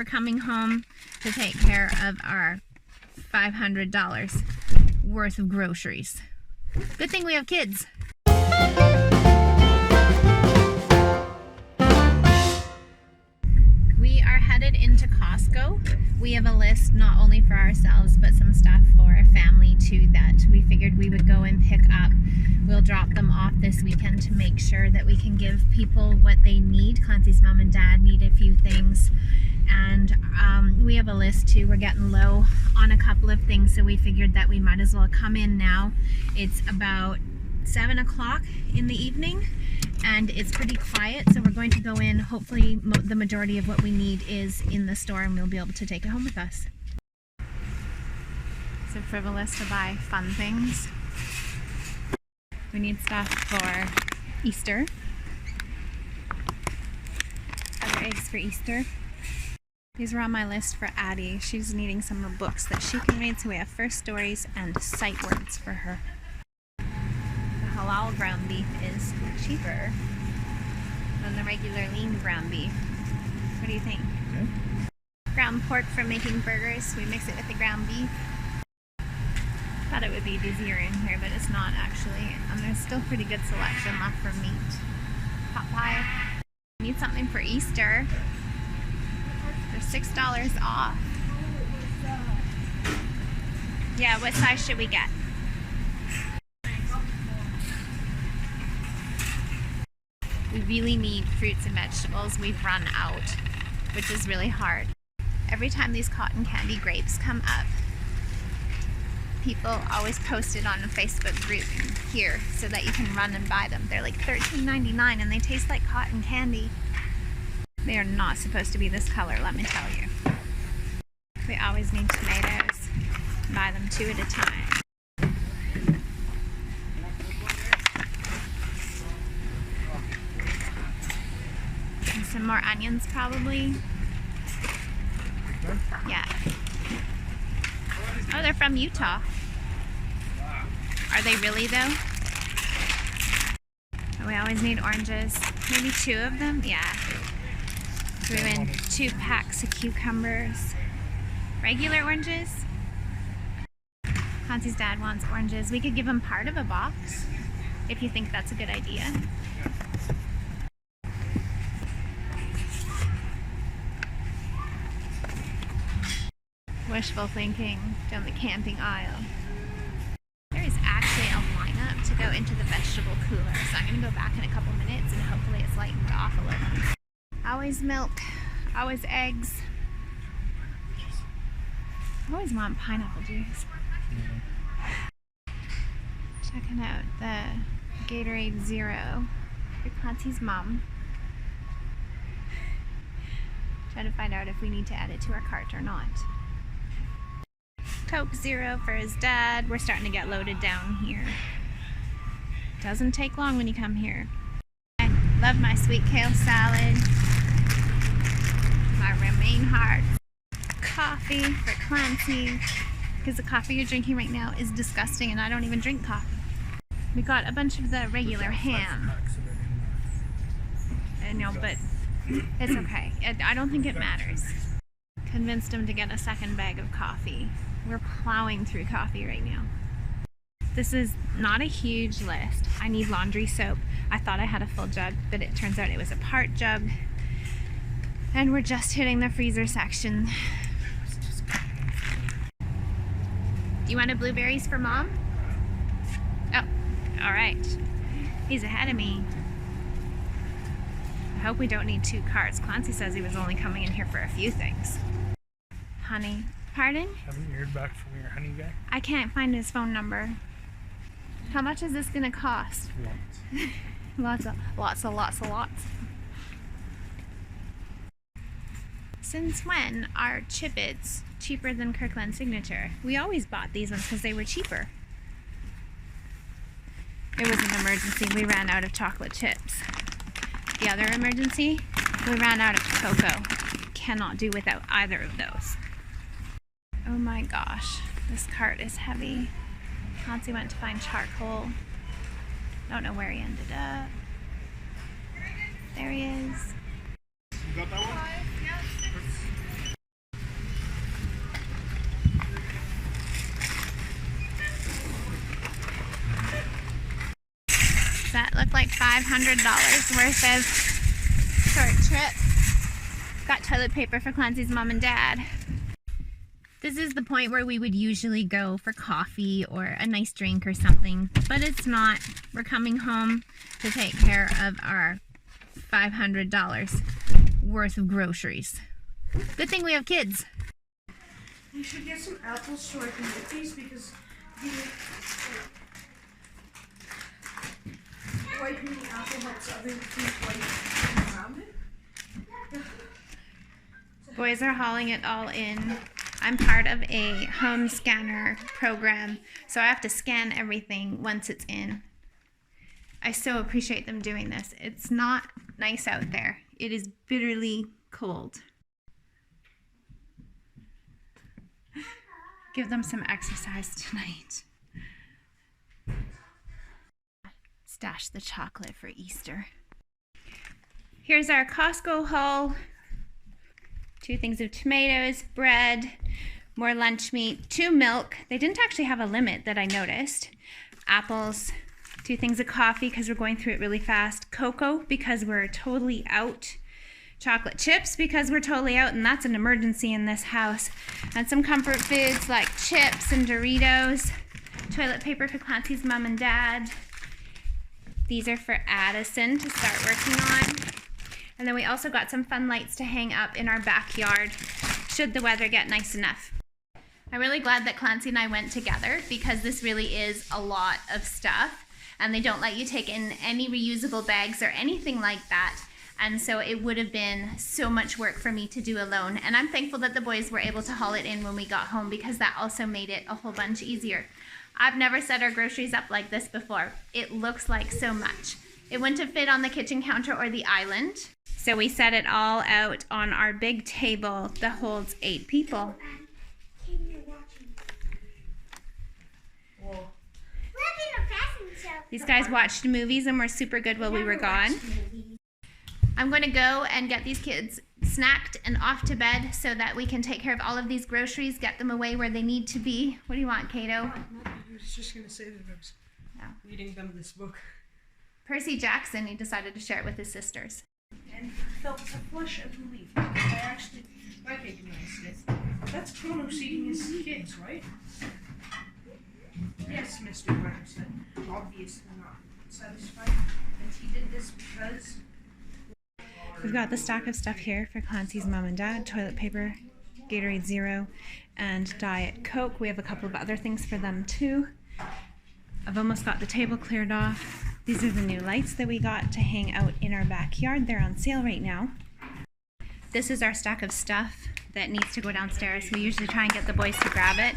coming home to take care of our $500 worth of groceries. Good thing we have kids. We are headed into Costco. We have a list not only for ourselves but some stuff for our family too that we figured we would go and pick up. We'll drop them off this weekend to make sure that we can give people what they need. Clancy's mom and dad need a few things, and we have a list too. We're getting low on a couple of things, so we figured that we might as well come in now. It's about 7 o'clock in the evening and it's pretty quiet, so we're going to go in. Hopefully the majority of what we need is in the store and we'll be able to take it home with us. So frivolous to buy fun things. We need stuff for Easter. Other eggs for Easter. These were on my list for Addie. She's needing some more books that she can read, so we have first stories and sight words for her. The halal ground beef is cheaper than the regular lean ground beef. What do you think? Okay. Ground pork for making burgers. We mix it with the ground beef. Thought it would be busier in here, but it's not actually. And there's still pretty good selection left for meat. Pot pie. Need something for Easter. They're $6 off. Yeah, what size should we get? We really need fruits and vegetables. We've run out, which is really hard. Every time these cotton candy grapes come up, people always post it on a Facebook group here so that you can run and buy them. They're like $13.99 and they taste like cotton candy. They are not supposed to be this color, let me tell you. We always need tomatoes. Buy them 2 at a time. And some more onions probably. Yeah. Oh, they're from Utah. Are they really though? Oh, we always need oranges. Maybe 2 of them? Yeah. So we went 2 packs of cucumbers. Regular oranges? Hansi's dad wants oranges. We could give him part of a box if you think that's a good idea. Wishful thinking down the camping aisle. There is actually a lineup to go into the vegetable cooler, so I'm going to go back in a couple minutes and hopefully it's lightened off a little. Always milk, always eggs. I always want pineapple juice. Checking out the Gatorade Zero for Clancy's mom. Trying to find out if we need to add it to our cart or not. Coke Zero for his dad. We're starting to get loaded down here. Doesn't take long when you come here. I love my sweet kale salad. My romaine hearts. Coffee for Clancy, because the coffee you're drinking right now is disgusting and I don't even drink coffee. We got a bunch of the regular ham. I know, but it's okay. I don't think it matters. Convinced him to get a second bag of coffee. We're plowing through coffee right now. This is not a huge list. I need laundry soap. I thought I had a full jug, but it turns out it was a part jug. And we're just hitting the freezer section. Do you want a blueberries for mom? Oh, all right. He's ahead of me. I hope we don't need 2 carts. Clancy says he was only coming in here for a few things. Honey. Pardon? Haven't you heard back from your honey guy? I can't find his phone number. How much is this gonna cost? Lots. lots. Since when are Chip-Its cheaper than Kirkland Signature? We always bought these ones because they were cheaper. It was an emergency. We ran out of chocolate chips. The other emergency, we ran out of cocoa. Cannot do without either of those. Oh my gosh, this cart is heavy. Hansi went to find charcoal. Don't know where he ended up. There he is. You got that one? with like $500 worth of short trip. Got toilet paper for Clancy's mom and dad. This is the point where we would usually go for coffee or a nice drink or something, but it's not. We're coming home to take care of our $500 worth of groceries. Good thing we have kids. You should get some apples so I can get these because the white mini apple helps other things white around it. Boys are hauling it all in. I'm part of a home scanner program, so I have to scan everything once it's in. I so appreciate them doing this. It's not nice out there. It is bitterly cold. Give them some exercise tonight. Stash the chocolate for Easter. Here's our Costco haul. 2 things of tomatoes, bread, more lunch meat, 2 milk. They didn't actually have a limit that I noticed. Apples, 2 things of coffee because we're going through it really fast. Cocoa because we're totally out. Chocolate chips because we're totally out, and that's an emergency in this house. And some comfort foods like chips and Doritos. Toilet paper for Clancy's mom and dad. These are for Addison to start working on. And then we also got some fun lights to hang up in our backyard should the weather get nice enough. I'm really glad that Clancy and I went together because this really is a lot of stuff, and they don't let you take in any reusable bags or anything like that. And so it would have been so much work for me to do alone. And I'm thankful that the boys were able to haul it in when we got home because that also made it a whole bunch easier. I've never set our groceries up like this before. It looks like so much. It wouldn't have fit on the kitchen counter or the island. So we set it all out on our big table that holds 8 people. These guys watched movies and were super good while we were gone. I'm going to go and get these kids snacked and off to bed so that we can take care of all of these groceries, get them away where they need to be. What do you want, Kato? I was just going to say that I was reading them this book. Percy Jackson, he decided to share it with his sisters. And felt a flush of relief. I actually recognized it. That's Kronos eating his kids, right? Yes, Mr. Granderson. Obviously not satisfied. And he did this because... We've got the stack of stuff here for Clancy's mom and dad, toilet paper, Gatorade Zero, and Diet Coke. We have a couple of other things for them too. I've almost got the table cleared off. These are the new lights that we got to hang out in our backyard. They're on sale right now. This is our stack of stuff that needs to go downstairs. We usually try and get the boys to grab it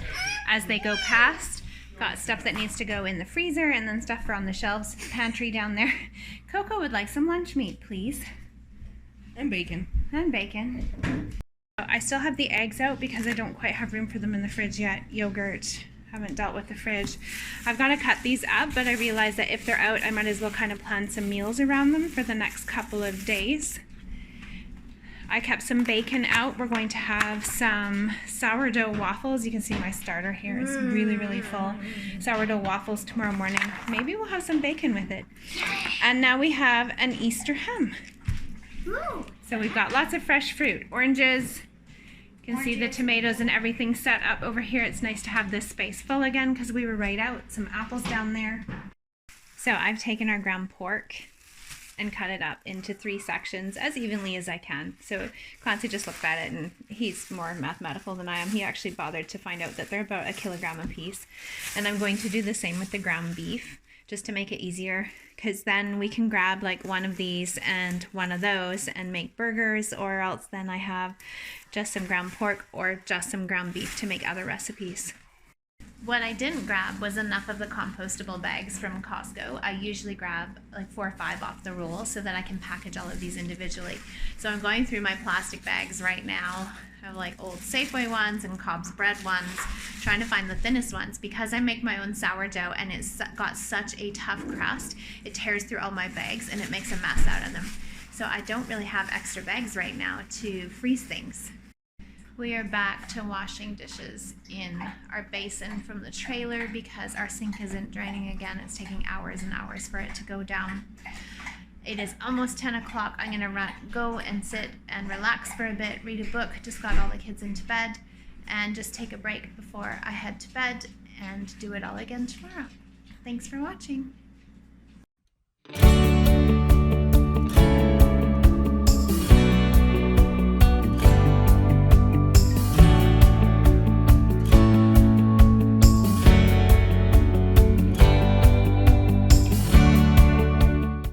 as they go past. Got stuff that needs to go in the freezer and then stuff for on the shelves, pantry down there. Coco would like some lunch meat, please. And bacon. And bacon. I still have the eggs out because I don't quite have room for them in the fridge yet. Yogurt. Haven't dealt with the fridge. I've got to cut these up, but I realize that if they're out, I might as well kind of plan some meals around them for the next couple of days. I kept some bacon out. We're going to have some sourdough waffles. You can see my starter here is really, really full. Sourdough waffles tomorrow morning. Maybe we'll have some bacon with it. And now we have an Easter ham. So we've got lots of fresh fruit. Oranges. You can see the tomatoes and everything set up over here. It's nice to have this space full again because we were right out. Some apples down there. So I've taken our ground pork and cut it up into 3 sections as evenly as I can. So Clancy just looked at it, and he's more mathematical than I am. He actually bothered to find out that they're about 1 kilogram a piece. And I'm going to do the same with the ground beef just to make it easier, because then we can grab like one of these and one of those and make burgers, or else then I have just some ground pork or just some ground beef to make other recipes. What I didn't grab was enough of the compostable bags from Costco. I usually grab like 4 or 5 off the roll so that I can package all of these individually. So I'm going through my plastic bags right now. I have like old Safeway ones and Cobb's bread ones, trying to find the thinnest ones because I make my own sourdough and it's got such a tough crust. It tears through all my bags and it makes a mess out of them. So I don't really have extra bags right now to freeze things. We are back to washing dishes in our basin from the trailer because our sink isn't draining again. It's taking hours and hours for it to go down. It is almost 10 o'clock. I'm gonna go and sit and relax for a bit, read a book. Just got all the kids into bed and just take a break before I head to bed and do it all again tomorrow. Thanks for watching.